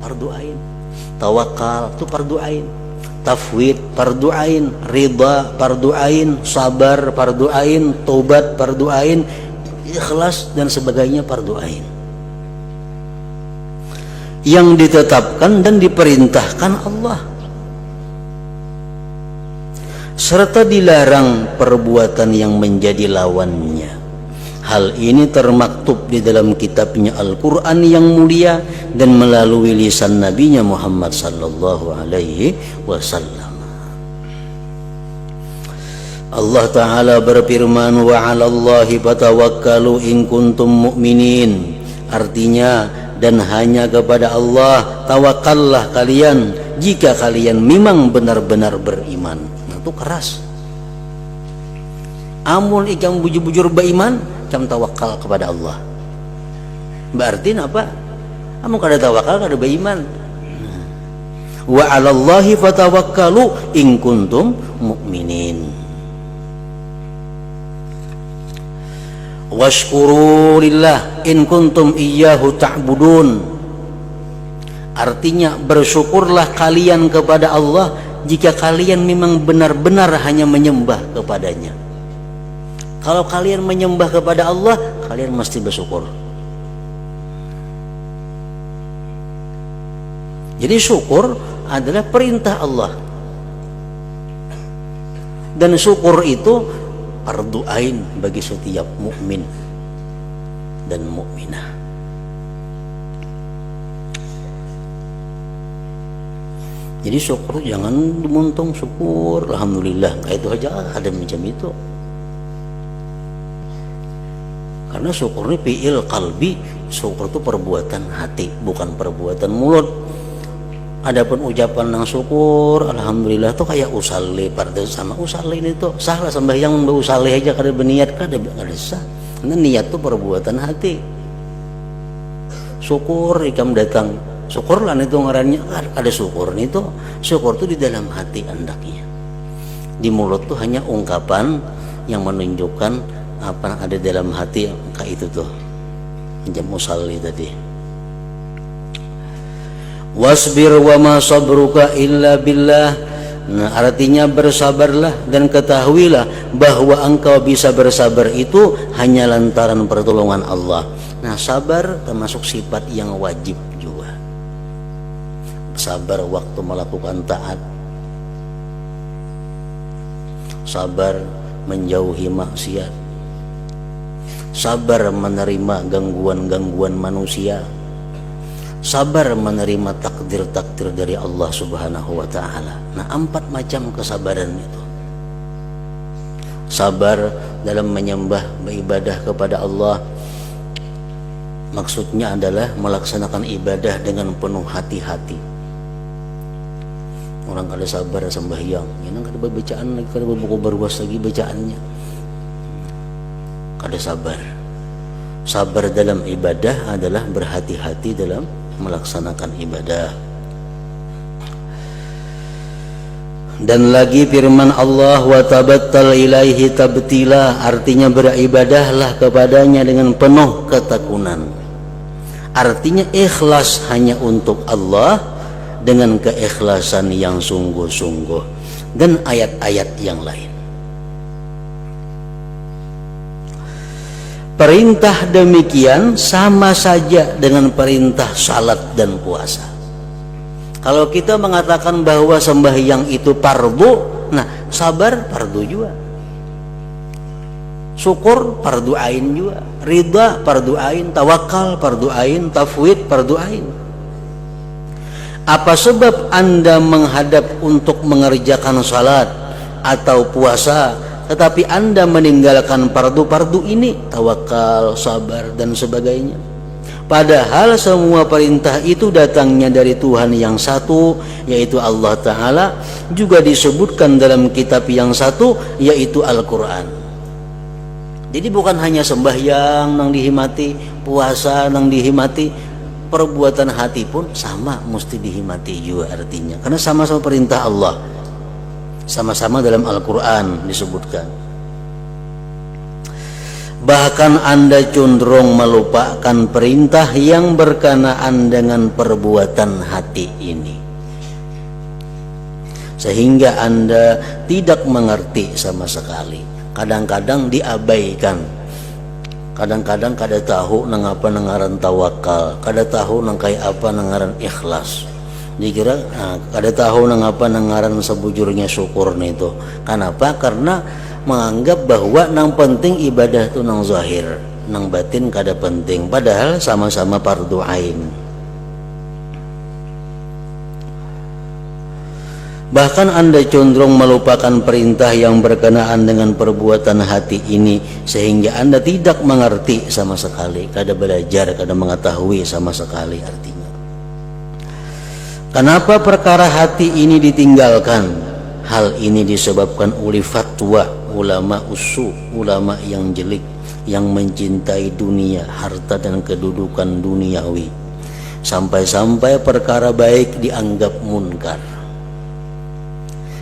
fardu ain. Tawakal itu fardu ain. Tafwid fardu ain, ridha fardu ain, sabar fardu ain, taubat fardu ain, ikhlas dan sebagainya fardu ain. Yang ditetapkan dan diperintahkan Allah, serta dilarang perbuatan yang menjadi lawannya. Hal ini termaktub di dalam kitabnya Al-Quran yang mulia dan melalui lisan Nabinya Muhammad sallallahu alaihi wasallam. Allah Ta'ala berfirman, wa 'alallahi fatawakkalu in kuntum mu'minin. Artinya, dan hanya kepada Allah tawakallah kalian jika kalian memang benar-benar beriman. Nah, itu keras. Amun ikam bujur-bujur beriman, ikam tawakal kepada Allah. Berarti apa? Amun kada tawakal kada beriman. Wa 'alallahi fatawakkalu in kuntum mu'minin. Washkuru lillah in kuntum iyyahu ta'budun. Artinya bersyukurlah kalian kepada Allah jika kalian memang benar-benar hanya menyembah kepadanya. Kalau kalian menyembah kepada Allah, kalian mesti bersyukur. Jadi syukur adalah perintah Allah. Dan syukur itu fardu ain bagi setiap mukmin dan mukminah. Jadi syukur jangan muntung syukur alhamdulillah, kayak itu aja ada macam itu. Karena syukur ini fi'il qalbi, syukur itu perbuatan hati, bukan perbuatan mulut. Adapun ucapan nang syukur alhamdulillah tuh kayak usalli pada sama usalli ini tuh salah sembahyang usalli aja kada berniat kada sah. Karena niat tuh perbuatan hati. Syukur ikam datang, syukurlah itu ngarannya ada syukur itu. Syukur tuh di dalam hati andaknya. Di mulut tuh hanya ungkapan yang menunjukkan apa yang ada dalam hati kayak itu tuh. Jam usalli tadi. Wasbir wa ma sabruka illa billah. Nah, artinya bersabarlah dan ketahuilah bahwa engkau bisa bersabar itu hanya lantaran pertolongan Allah. Nah, sabar termasuk sifat yang wajib juga. Sabar waktu melakukan taat. Sabar menjauhi maksiat. Sabar menerima gangguan-gangguan manusia. Sabar menerima takdir-takdir dari Allah Subhanahu wa ta'ala. Nah, 4 macam kesabaran itu. Sabar dalam menyembah, beribadah kepada Allah. Maksudnya adalah melaksanakan ibadah dengan penuh hati-hati. Orang kada sabar sembahyang, ini kada bacaan lagi, kada buku berwas lagi bacaannya. Kada sabar. Sabar dalam ibadah adalah berhati-hati dalam melaksanakan ibadah. Dan lagi firman Allah, wa tabattal ilaihi tabtila, artinya beribadahlah kepadanya dengan penuh ketekunan. Artinya ikhlas hanya untuk Allah dengan keikhlasan yang sungguh-sungguh. Dan ayat-ayat yang lain. Perintah demikian sama saja dengan perintah salat dan puasa. Kalau kita mengatakan bahwa sembahyang itu fardu, nah sabar fardu juga. Syukur fardu ain juga. Ridha fardu ain, tawakal fardu ain, tafwid fardu ain. Apa sebab Anda menghadap untuk mengerjakan salat atau puasa, tetapi Anda meninggalkan fardu-fardu ini, tawakal, sabar dan sebagainya? Padahal semua perintah itu datangnya dari Tuhan yang satu, yaitu Allah Ta'ala, juga disebutkan dalam kitab yang satu, yaitu Al-Quran. Jadi bukan hanya sembahyang nang dihimati, puasa nang dihimati, perbuatan hati pun sama mesti dihimati juga artinya. Karena sama-sama perintah Allah, sama-sama dalam Al-Quran disebutkan. Bahkan Anda cenderung melupakan perintah yang berkenaan dengan perbuatan hati ini, sehingga Anda tidak mengerti sama sekali. Kadang-kadang diabaikan, kadang-kadang kada tahu nang apa nangaran tawakal, kada tahu nang kaya apa nangaran ikhlas, dikira kada tahu nang apa nangaran sebujurnya syukur itu. Kenapa? Karena menganggap bahwa nang penting ibadah itu nang zahir, nang batin kada penting, padahal sama-sama fardu ain. Bahkan Anda cenderung melupakan perintah yang berkenaan dengan perbuatan hati ini, sehingga Anda tidak mengerti sama sekali, kada belajar, kada mengetahui sama sekali artinya. Kenapa perkara hati ini ditinggalkan? Hal ini disebabkan oleh fatwa ulama usu, ulama yang jelik, yang mencintai dunia, harta dan kedudukan duniawi, sampai-sampai perkara baik dianggap munkar,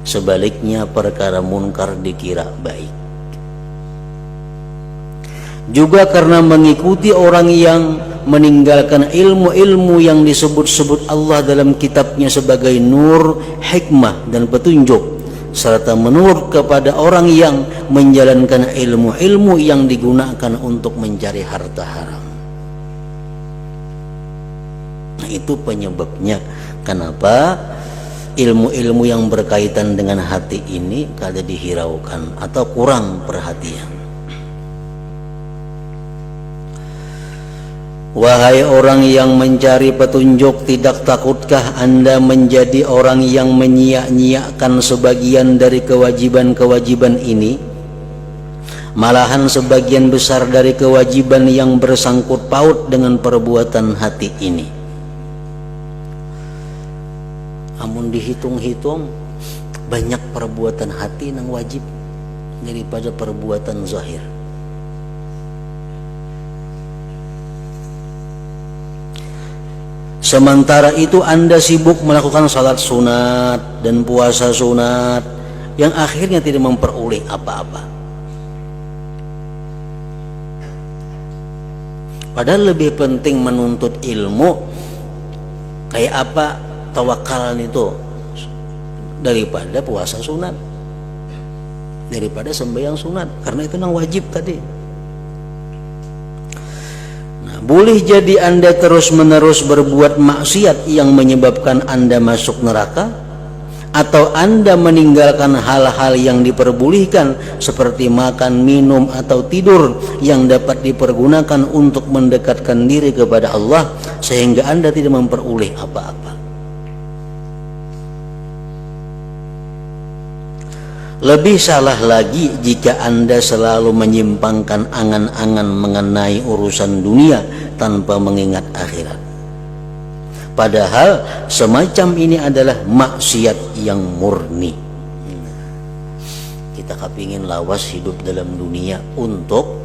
sebaliknya perkara munkar dikira baik. Juga karena mengikuti orang yang meninggalkan ilmu-ilmu yang disebut-sebut Allah dalam kitabnya sebagai nur, hikmah dan petunjuk, serta menurut kepada orang yang menjalankan ilmu-ilmu yang digunakan untuk mencari harta haram. Nah, itu penyebabnya kenapa ilmu-ilmu yang berkaitan dengan hati ini kada dihiraukan atau kurang perhatian. Wahai orang yang mencari petunjuk, tidak takutkah Anda menjadi orang yang menyia-nyiakan sebagian dari kewajiban-kewajiban ini? Malahan sebagian besar dari kewajiban yang bersangkut paut dengan perbuatan hati ini. Amun dihitung-hitung, banyak perbuatan hati yang wajib daripada perbuatan zahir. Sementara itu Anda sibuk melakukan salat sunat dan puasa sunat yang akhirnya tidak memperoleh apa-apa. Padahal lebih penting menuntut ilmu kayak apa tawakal itu daripada puasa sunat, daripada sembahyang sunat, karena itu yang wajib tadi. Boleh jadi Anda terus-menerus berbuat maksiat yang menyebabkan Anda masuk neraka, atau Anda meninggalkan hal-hal yang diperbolehkan seperti makan, minum, atau tidur yang dapat dipergunakan untuk mendekatkan diri kepada Allah, sehingga Anda tidak memperoleh apa-apa. Lebih salah lagi jika Anda selalu menyimpangkan angan-angan mengenai urusan dunia tanpa mengingat akhirat. Padahal semacam ini adalah maksiat yang murni. Kita kepingin lawas hidup dalam dunia untuk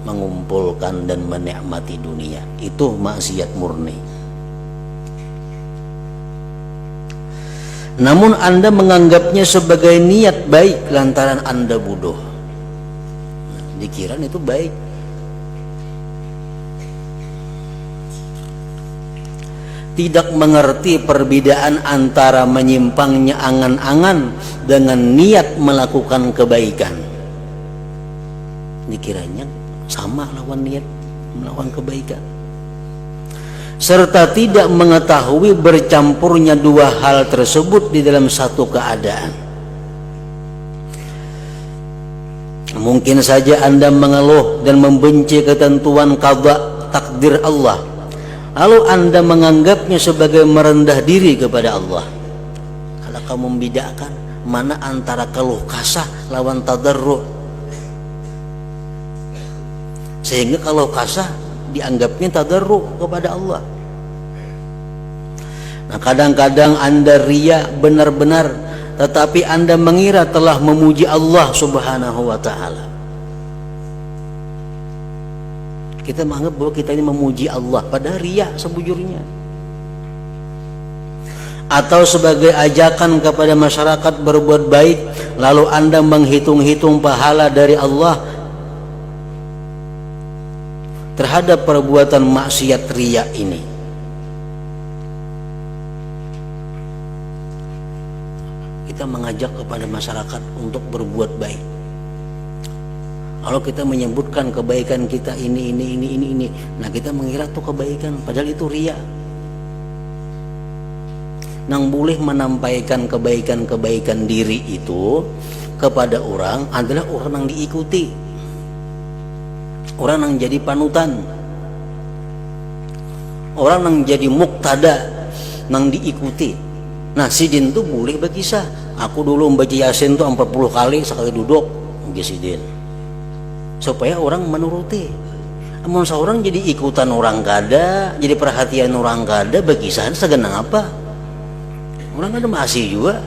mengumpulkan dan menikmati dunia. Itu maksiat murni. Namun Anda menganggapnya sebagai niat baik lantaran Anda bodoh. Dikira itu baik. Tidak mengerti perbedaan antara menyimpangnya angan-angan dengan niat melakukan kebaikan. Dikiranya sama lawan niat melakukan kebaikan. Serta tidak mengetahui bercampurnya dua hal tersebut di dalam satu keadaan. Mungkin saja Anda mengeluh dan membenci ketentuan qada takdir Allah, lalu Anda menganggapnya sebagai merendah diri kepada Allah. Kalau kamu membedakan mana antara keluh kasah lawan tadarru', sehingga kalau kasah dianggapnya tadarru' kepada Allah. Nah, kadang-kadang Anda riya benar-benar, tetapi Anda mengira telah memuji Allah Subhanahu wa ta'ala. Kita menganggap bahwa kita ini memuji Allah, padahal riya sebujurnya. Atau sebagai ajakan kepada masyarakat berbuat baik, lalu Anda menghitung-hitung pahala dari Allah, terhadap perbuatan maksiat riya ini. Kita mengajak kepada masyarakat untuk berbuat baik. Kalau kita menyebutkan kebaikan kita ini, nah kita mengira itu kebaikan, padahal itu riya. Nang boleh menampaikan kebaikan-kebaikan diri itu kepada orang adalah orang yang diikuti, orang yang jadi panutan, orang yang jadi muktada, yang diikuti. Nah sidin tuh boleh berkisah, aku dulu membaca Yasin tuh 40 kali sekali duduk, sidin, supaya orang menuruti. Namun seorang jadi ikutan orang kada, jadi perhatian orang kada, berkisah segenang apa? Orang kada masih juga.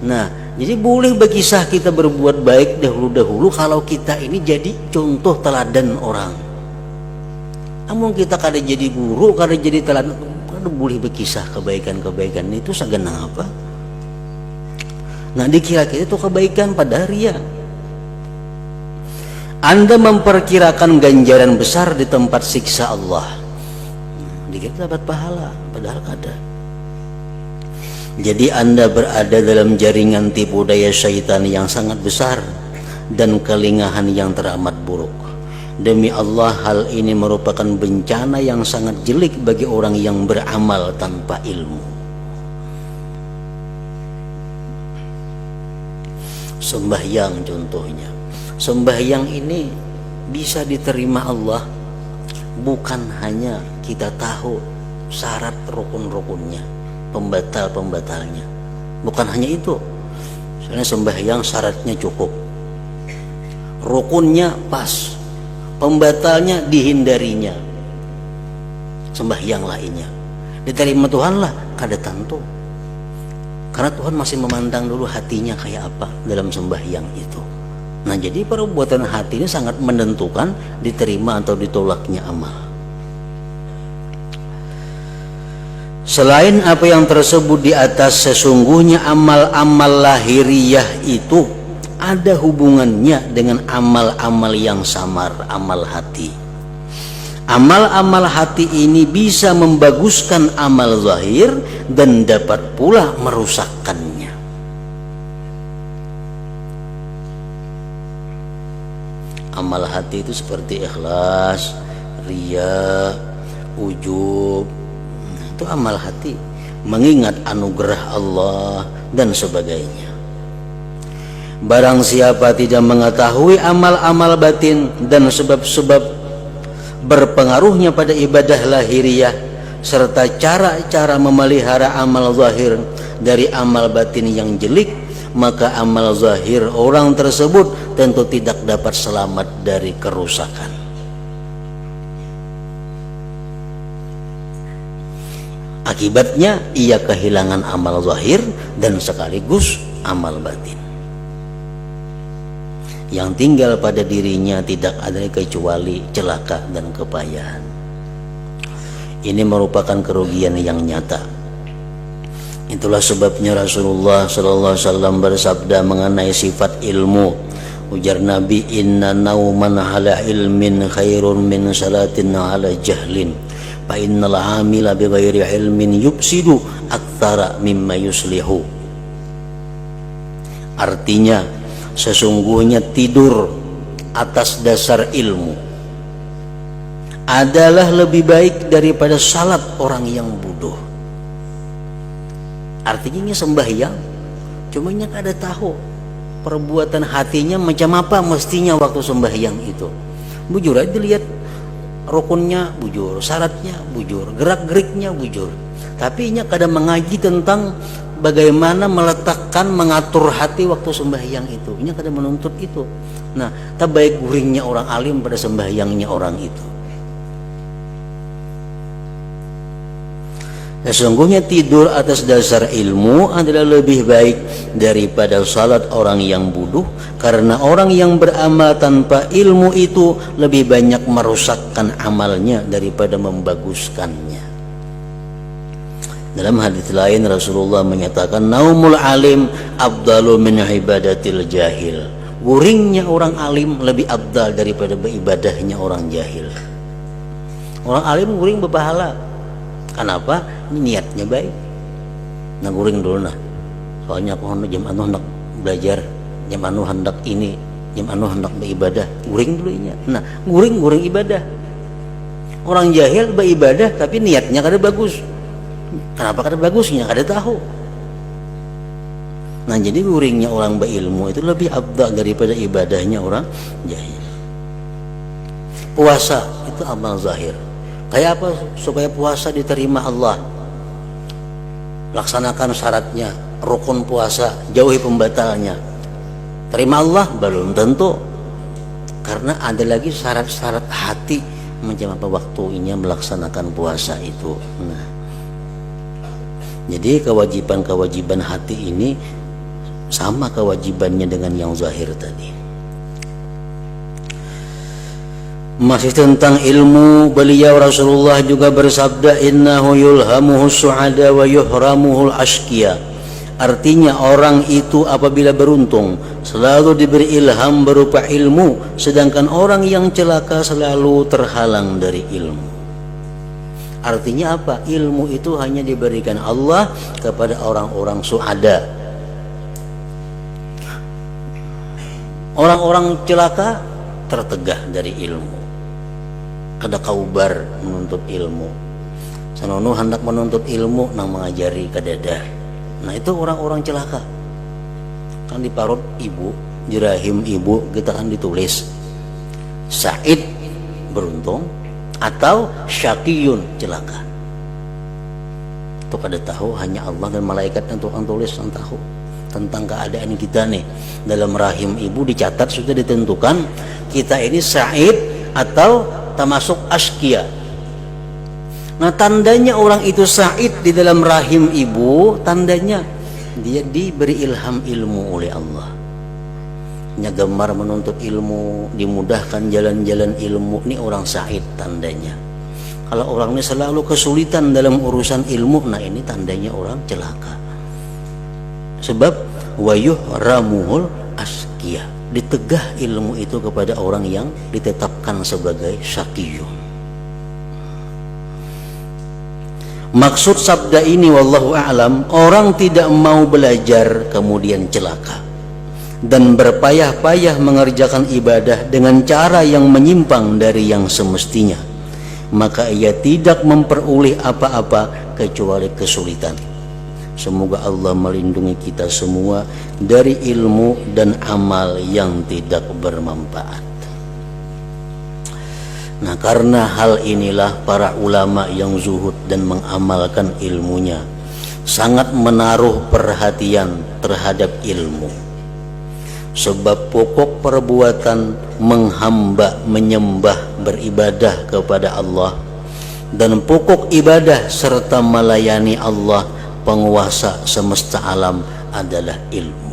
Nah, jadi boleh berkisah kita berbuat baik dahulu-dahulu kalau kita ini jadi contoh teladan orang. Namun kita kada jadi guru, kada jadi teladan, kada boleh berkisah kebaikan-kebaikan itu segenang apa? Nah, dikira kita itu kebaikan pada riya. Anda memperkirakan ganjaran besar di tempat siksa Allah. Dikira dapat pahala, padahal kada. Jadi Anda berada dalam jaringan tipu daya syaitan yang sangat besar dan kelingahan yang teramat buruk. Demi Allah, hal ini merupakan bencana yang sangat jelek bagi orang yang beramal tanpa ilmu. Sembahyang contohnya. Sembahyang ini bisa diterima Allah bukan hanya kita tahu syarat rukun-rukunnya, pembatal-pembatalnya. Bukan hanya itu. Soalnya sembahyang syaratnya cukup, rukunnya pas, pembatalnya dihindarinya. Sembahyang lainnya diterima Tuhan lah kada tentu, karena Tuhan masih memandang dulu hatinya kayak apa dalam sembahyang itu. Nah jadi perbuatan hati ini sangat menentukan diterima atau ditolaknya amal. Selain apa yang tersebut di atas, sesungguhnya amal-amal lahiriah itu ada hubungannya dengan amal-amal yang samar, amal hati. Amal-amal hati ini bisa membaguskan amal zahir dan dapat pula merusakkannya. Amal hati itu seperti ikhlas, riya, ujub, itu amal hati, mengingat anugerah Allah dan sebagainya. Barang siapa tidak mengetahui amal-amal batin dan sebab-sebab berpengaruhnya pada ibadah lahiriah serta cara-cara memelihara amal zahir dari amal batin yang jelek, maka amal zahir orang tersebut tentu tidak dapat selamat dari kerusakan. Akibatnya ia kehilangan amal zahir dan sekaligus amal batin. Yang tinggal pada dirinya tidak ada kecuali celaka dan kepayahan. Ini merupakan kerugian yang nyata. Itulah sebabnya Rasulullah sallallahu alaihi wasallam bersabda mengenai sifat ilmu. Ujar Nabi, inna nauman ala ilmin khairun min salatin ala jahlin. Fa innal amila bighairi ilmin yufsidu aktsara mimma yuslihu. Artinya, sesungguhnya tidur atas dasar ilmu adalah lebih baik daripada salat orang yang bodoh. Artinya sembahyang, cuma nya kada tahu perbuatan hatinya macam apa mestinya waktu sembahyang itu. Bujur aja dilihat rukunnya bujur, syaratnya bujur, gerak-geriknya bujur. Tapi nya kada mengaji tentang bagaimana meletakkan, mengatur hati waktu sembahyang itu. Nya kada menuntut itu. Nah, tak baik guringnya orang alim pada sembahyangnya orang itu. Sesungguhnya tidur atas dasar ilmu adalah lebih baik daripada salat orang yang bodoh, karena orang yang beramal tanpa ilmu itu lebih banyak merusakkan amalnya daripada membaguskannya. Dalam hadis lain Rasulullah menyatakan, naumul alim afdalu min ibadatil jahil. Guringnya orang alim lebih abdal daripada beribadahnya orang jahil. Orang alim guring berpahala. Kenapa? Ini niatnya baik. Nah guring dulu nah. Soalnya aku hendak belajar, jam hendak ini, jam hendak beribadah. Guring dulu nya. Nah, guring ibadah. Orang jahil beribadah tapi niatnya kada bagus. Kenapa kada bagusnya? Kada tahu. Nah, jadi guringnya orang berilmu itu lebih afdal daripada ibadahnya orang jahil. Puasa itu amal zahir. Kayak apa supaya puasa diterima Allah? Laksanakan syaratnya, rukun puasa, jauhi pembatalnya. Terima Allah belum tentu. Karena ada lagi syarat-syarat hati macam apa waktunya melaksanakan puasa itu. Nah, jadi kewajiban hati ini sama kewajibannya dengan yang zahir tadi. Masih tentang ilmu, beliau Rasulullah juga bersabda, innahu yulhamuhu su'ada wa yuhramuhul ashqiya. Artinya orang itu apabila beruntung selalu diberi ilham berupa ilmu, sedangkan orang yang celaka selalu terhalang dari ilmu. Artinya apa? Ilmu itu hanya diberikan Allah kepada orang-orang su'ada. Orang-orang celaka tertegah dari ilmu. Kada kaubar menuntut ilmu. Sanono hendak menuntut ilmu nang mengajari kadada. Nah itu orang-orang celaka. Kan di parut ibu, di rahim ibu kita kan ditulis Sa'id beruntung atau Syaqiyun celaka. Itu kada tahu, hanya Allah dan malaikat yang tukang tulis yang tahu tentang keadaan kita nih. Dalam rahim ibu dicatat sudah ditentukan kita ini Sa'id atau termasuk askia. Nah tandanya orang itu Sa'id di dalam rahim ibu, tandanya dia diberi ilham ilmu oleh Allah. Nya gemar menuntut ilmu, dimudahkan jalan-jalan ilmu, ini orang Sa'id tandanya. Kalau orang ini selalu kesulitan dalam urusan ilmu, nah ini tandanya orang celaka. Sebab wayuh ramuhul askia, ditegah ilmu itu kepada orang yang ditetapkan sebagai syaqiyun. Maksud sabda ini wallahu a'lam, orang tidak mau belajar kemudian celaka dan berpayah-payah mengerjakan ibadah dengan cara yang menyimpang dari yang semestinya, maka ia tidak memperoleh apa-apa kecuali kesulitan. Semoga Allah melindungi kita semua dari ilmu dan amal yang tidak bermanfaat. Nah, karena hal inilah para ulama yang zuhud dan mengamalkan ilmunya sangat menaruh perhatian terhadap ilmu. Sebab pokok perbuatan menghamba, menyembah, beribadah kepada Allah, dan pokok ibadah serta melayani Allah penguasa semesta alam adalah ilmu.